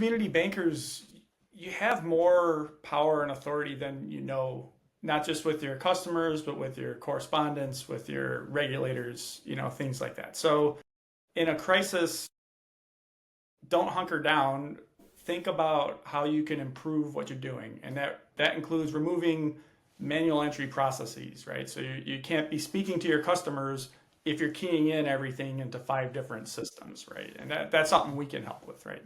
community bankers, you have more power and authority than you know, not just with your customers, but with your correspondents, with your regulators, things like that. So in a crisis, don't hunker down. Think about how you can improve what you're doing. And that includes removing manual entry processes, right? So you can't be speaking to your customers if you're keying in everything into 5 different systems, right? And that's something we can help with, right?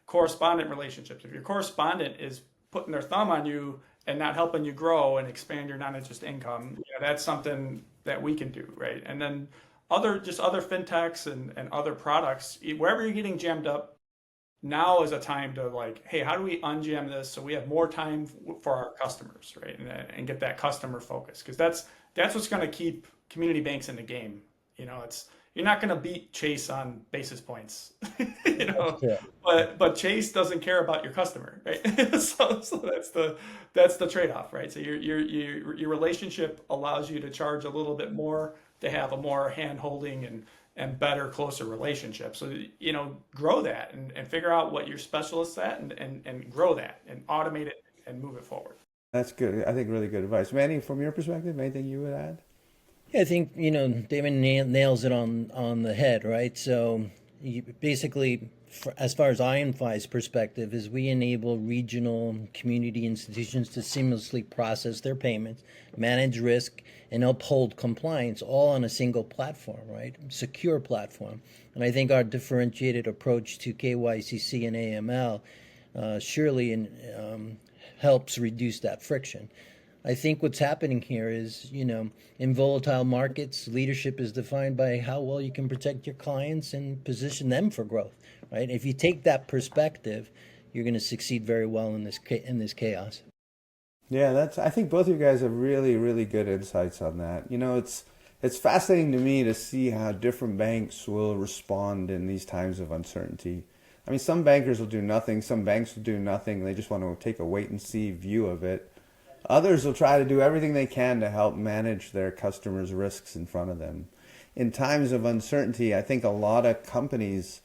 Correspondent relationships. If your correspondent is putting their thumb on you and not helping you grow and expand your non-interest income, that's something that we can do, right? And then other fintechs and other products, wherever you're getting jammed up, now is a time to like, hey, how do we unjam this so we have more time for our customers, right? And get that customer focus, because that's what's going to keep community banks in the game. It's you're not going to beat Chase on basis points, Yeah. but Chase doesn't care about your customer, right? So that's the trade-off, right? So your relationship allows you to charge a little bit more to have a more hand-holding and better, closer relationship. So, grow that and figure out what your specialist's at and grow that and automate it and move it forward. That's good. I think really good advice. Manny, from your perspective, anything you would add? Yeah, I think David nails it on the head, right? So basically, as far as Ionfi's perspective, is we enable regional community institutions to seamlessly process their payments, manage risk, and uphold compliance, all on a single platform, right? Secure platform. And I think our differentiated approach to KYCC and AML surely helps reduce that friction. I think what's happening here is, in volatile markets, leadership is defined by how well you can protect your clients and position them for growth, right? If you take that perspective, you're going to succeed very well in this chaos. Yeah, I think both of you guys have really, really good insights on that. It's fascinating to me to see how different banks will respond in these times of uncertainty. I mean, some bankers will do nothing, some banks will do nothing. They just want to take a wait and see view of it. Others will try to do everything they can to help manage their customers' risks in front of them. In times of uncertainty, I think a lot of companies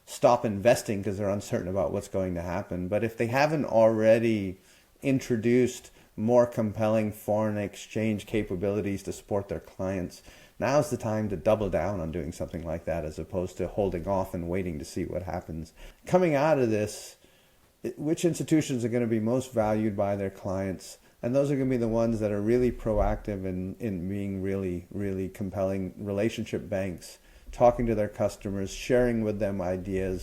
stop investing because they're uncertain about what's going to happen. But if they haven't already introduced more compelling foreign exchange capabilities to support their clients, now's the time to double down on doing something like that, as opposed to holding off and waiting to see what happens. Coming out of this, which institutions are going to be most valued by their clients? And those are going to be the ones that are really proactive in being really, really compelling relationship banks, talking to their customers, sharing with them ideas,